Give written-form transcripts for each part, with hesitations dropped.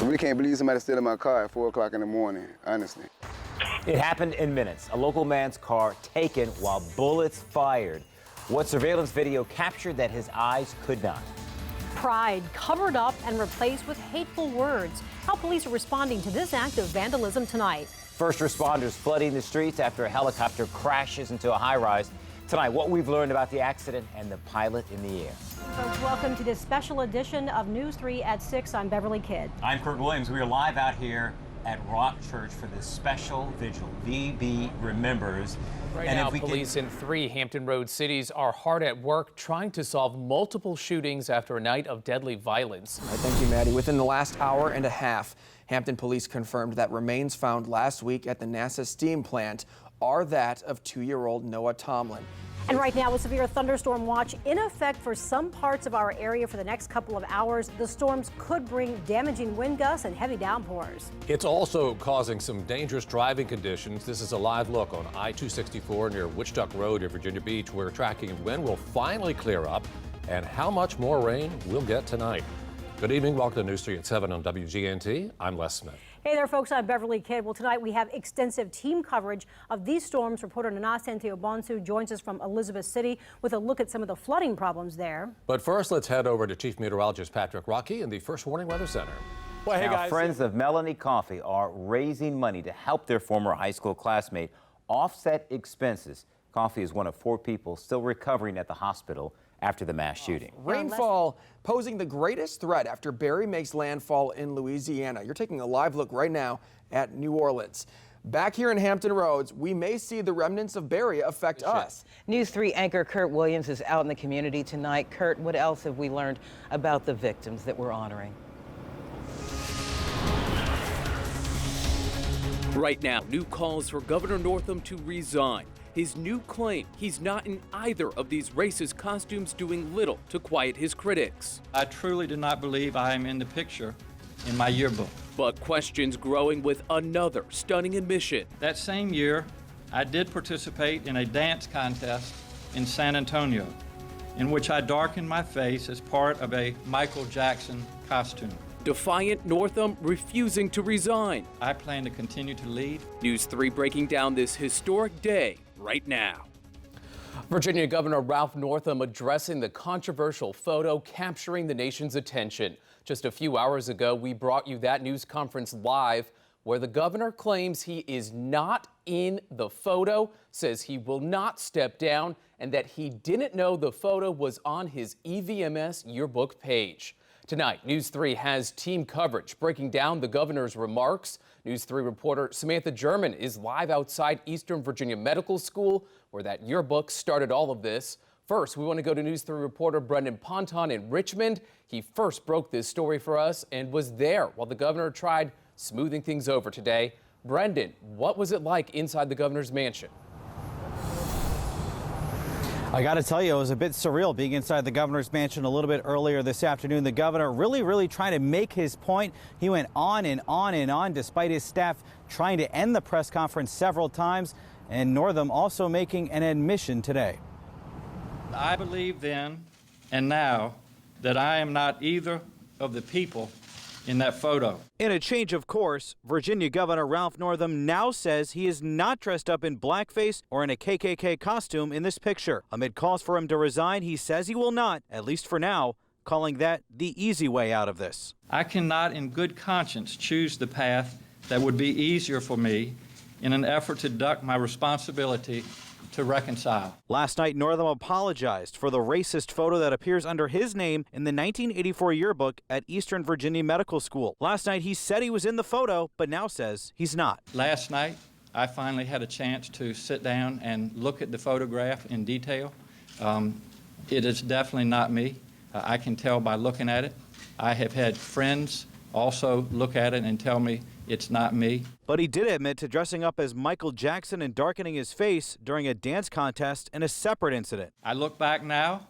I really can't believe somebody stealing my car at 4 o'clock in the morning, honestly. It happened in minutes. A local man's car taken while bullets fired. What surveillance video captured that his eyes could not. Pride covered up and replaced with hateful words. How police are responding to this act of vandalism tonight. First responders flooding the streets after a helicopter crashes into a high-rise. Tonight, what we've learned about the accident and the pilot in the air. Folks, welcome to this special edition of News 3 at 6. I'm Beverly Kidd. I'm Kurt Williams. We are live out here at Rock Church for this special vigil. VB Remembers. Right now, police in 3 Hampton Road cities are hard at work trying to solve multiple shootings after a night of deadly violence. Thank you, Maddie. Within the last hour and a half, Hampton police confirmed that remains found last week at the NASA steam plant are that of 2-year-old Noah Tomlin. And right now, a severe thunderstorm watch in effect for some parts of our area for the next couple of hours. The storms could bring damaging wind gusts and heavy downpours. It's also causing some dangerous driving conditions. This is a live look on I-264 near Wichita Road in Virginia Beach, where tracking wind will finally clear up and how much more rain we'll get tonight. Good evening. Welcome to News 3 at 7 on WGNT. I'm Les Smith. Hey there, folks. I'm Beverly Kidd. Well, tonight we have extensive team coverage of these storms. Reporter Nana Santiago-Bonsu joins us from Elizabeth City with a look at some of the flooding problems there. But first, let's head over to Chief Meteorologist Patrick Rocky in the First Warning Weather Center. Well, hey, guys. Friends of Melanie Coffey are raising money to help their former high school classmate offset expenses. Coffey is one of 4 people still recovering at the hospital after the mass shooting. Rainfall posing the greatest threat after Barry makes landfall in Louisiana. You're taking a live look right now at New Orleans. Back here in Hampton Roads, we may see the remnants of Barry affect us. News 3 anchor Kurt Williams is out in the community tonight. Kurt, what else have we learned about the victims that we're honoring? Right now, new calls for Governor Northam to resign. His new claim, he's not in either of these racist costumes, doing little to quiet his critics. I truly do not believe I am in the picture in my yearbook. But questions growing with another stunning admission. That same year, I did participate in a dance contest in San Antonio, in which I darkened my face as part of a Michael Jackson costume. Defiant Northam refusing to resign. I plan to continue to lead. News 3 breaking down this historic day right now. Virginia Governor Ralph Northam addressing the controversial photo capturing the nation's attention. Just a few hours ago, we brought you that news conference live where the governor claims he is not in the photo, says he will not step down, and that he didn't know the photo was on his EVMS yearbook page. Tonight, News 3 has team coverage breaking down the governor's remarks. News 3 reporter Samantha German is live outside Eastern Virginia Medical School, where that yearbook started all of this. First, we want to go to News 3 reporter Brendan Ponton in Richmond. He first broke this story for us and was there while the governor tried smoothing things over today. Brendan, what was it like inside the governor's mansion? I got to tell you, it was a bit surreal being inside the governor's mansion a little bit earlier this afternoon. The governor really trying to make his point. He went on and on and on, despite his staff trying to end the press conference several times, and Northam also making an admission today. I believe then and now that I am not either of the people in that photo. In a change of course, Virginia Governor Ralph Northam now says he is not dressed up in blackface or in a KKK costume in this picture. Amid calls for him to resign, he says he will not, at least for now, calling that the easy way out of this. I cannot in good conscience choose the path that would be easier for me in an effort to duck my responsibility to reconcile. Last night, Northam apologized for the racist photo that appears under his name in the 1984 yearbook at Eastern Virginia Medical School. Last night, he said he was in the photo, but now says he's not. Last night, I finally had a chance to sit down and look at the photograph in detail. It is definitely not me. I can tell by looking at it. I have had friends also look at it and tell me it's not me. But he did admit to dressing up as Michael Jackson and darkening his face during a dance contest in a separate incident. I look back now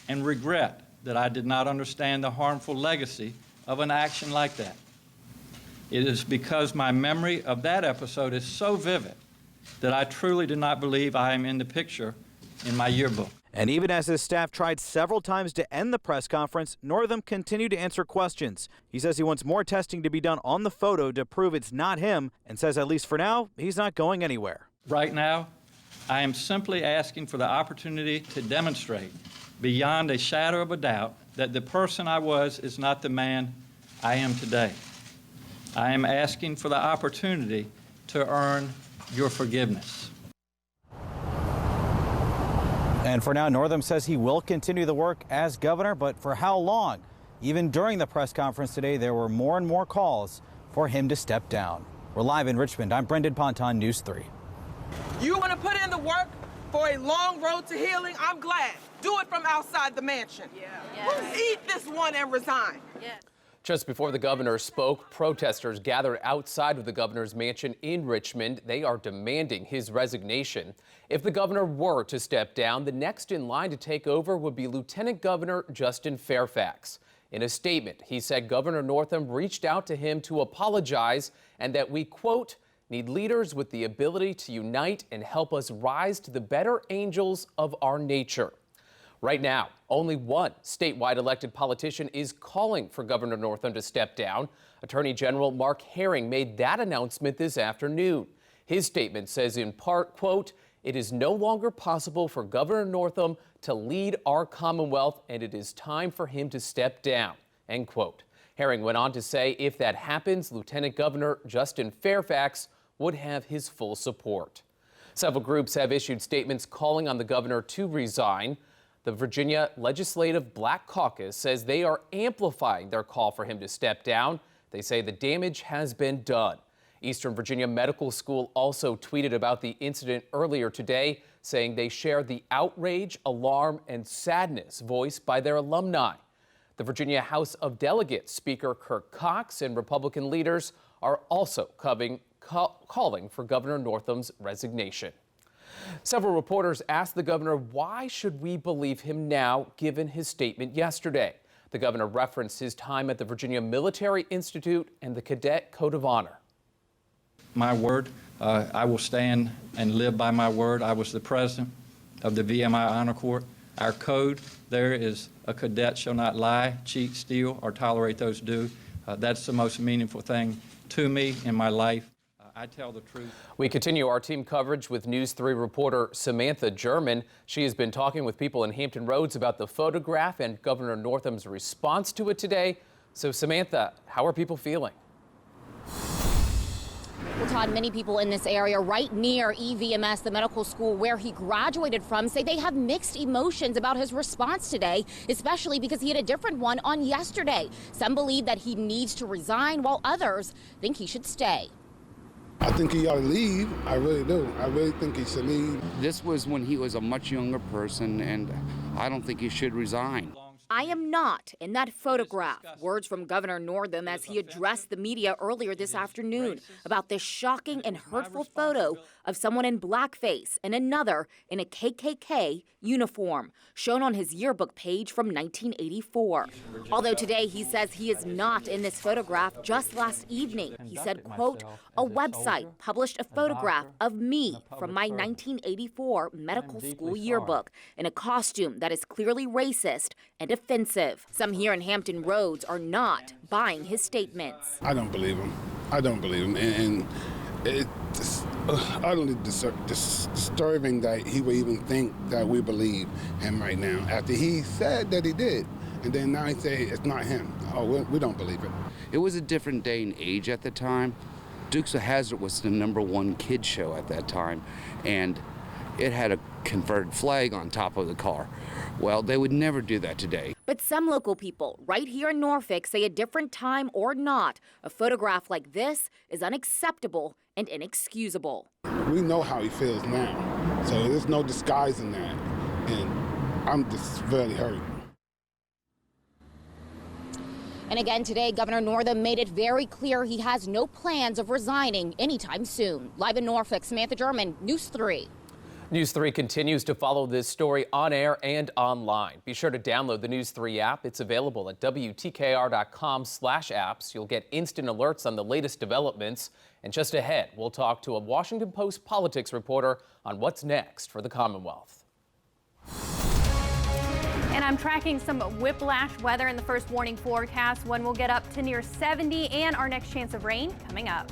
and regret that I did not understand the harmful legacy of an action like that. It is because my memory of that episode is so vivid that I truly do not believe I am in the picture in my yearbook. And even as his staff tried several times to end the press conference, Northam continued to answer questions. He says he wants more testing to be done on the photo to prove it's not him, and says at least for now, he's not going anywhere. Right now, I am simply asking for the opportunity to demonstrate beyond a shadow of a doubt that the person I was is not the man I am today. I am asking for the opportunity to earn your forgiveness. And for now, Northam says he will continue the work as governor, but for how long? Even during the press conference today, there were more and more calls for him to step down. We're live in Richmond. I'm Brendan Ponton, News 3. You want to put in the work for a long road to healing? I'm glad. Do it from outside the mansion. Eat this one and resign. Just before the governor spoke, protesters gathered outside of the governor's mansion in Richmond. They are demanding his resignation. If the governor were to step down, the next in line to take over would be Lieutenant Governor Justin Fairfax. In a statement, he said Governor Northam reached out to him to apologize and that we, quote, need leaders with the ability to unite and help us rise to the better angels of our nature. Right now, only one statewide elected politician is calling for Governor Northam to step down. Attorney General Mark Herring made that announcement this afternoon. His statement says in part, quote, it is no longer possible for Governor Northam to lead our Commonwealth and it is time for him to step down, end quote. Herring went on to say if that happens, Lieutenant Governor Justin Fairfax would have his full support. Several groups have issued statements calling on the governor to resign. The Virginia Legislative Black Caucus says they are amplifying their call for him to step down. They say the damage has been done. Eastern Virginia Medical School also tweeted about the incident earlier today, saying they share the outrage, alarm, and sadness voiced by their alumni. The Virginia House of Delegates Speaker Kirk Cox and Republican leaders are also calling for Governor Northam's resignation. Several reporters asked the governor, why should we believe him now, given his statement yesterday? The governor referenced his time at the Virginia Military Institute and the Cadet Code of Honor. My word, I will stand and live by my word. I was the president of the VMI Honor Corps. Our code there is a cadet shall not lie, cheat, steal, or tolerate those do. That's the most meaningful thing to me in my life. I tell the truth. We continue our team coverage with News 3 reporter Samantha German. She has been talking with people in Hampton Roads about the photograph and Governor Northam's response to it today. So Samantha, how are people feeling? Well, Todd, many people in this area right near EVMS, the medical school where he graduated from, say they have mixed emotions about his response today, especially because he had a different one on yesterday. Some believe that he needs to resign, while others think he should stay. I think he ought to leave. I really do. I really think he should leave. This was when he was a much younger person, and I don't think he should resign. I am not in that photograph. Words from Governor Northam as he addressed the media earlier this afternoon about this shocking and hurtful photo of someone in blackface and another in a KKK uniform, shown on his yearbook page from 1984. Although today he says he is not in this photograph, just last evening he said, quote, a website published a photograph of me from my 1984 medical school yearbook in a costume that is clearly racist and offensive. Some here in Hampton Roads are not buying his statements. I don't believe him. I don't believe him. And it's utterly disturbing that he would even think that we believe him right now after he said that he did. And then now he say it's not him. Oh, we don't believe it. It was a different day and age at the time. Dukes of Hazzard was the #1 kid show at that time, and it had a Confederate flag on top of the car. Well, they would never do that today. But some local people right here in Norfolk say a different time or not, a photograph like this is unacceptable and inexcusable. We know how he feels now, so there's no disguising that, and I'm just really hurt. And again today, Governor Northam made it very clear he has no plans of resigning anytime soon. Live in Norfolk, Samantha German, News 3. News 3 continues to follow this story on air and online. Be sure to download the News 3 app. It's available at WTKR.com/apps. You'll get instant alerts on the latest developments. And just ahead, we'll talk to a Washington Post politics reporter on what's next for the Commonwealth. And I'm tracking some whiplash weather in the first warning forecast when we'll get up to near 70 and our next chance of rain coming up.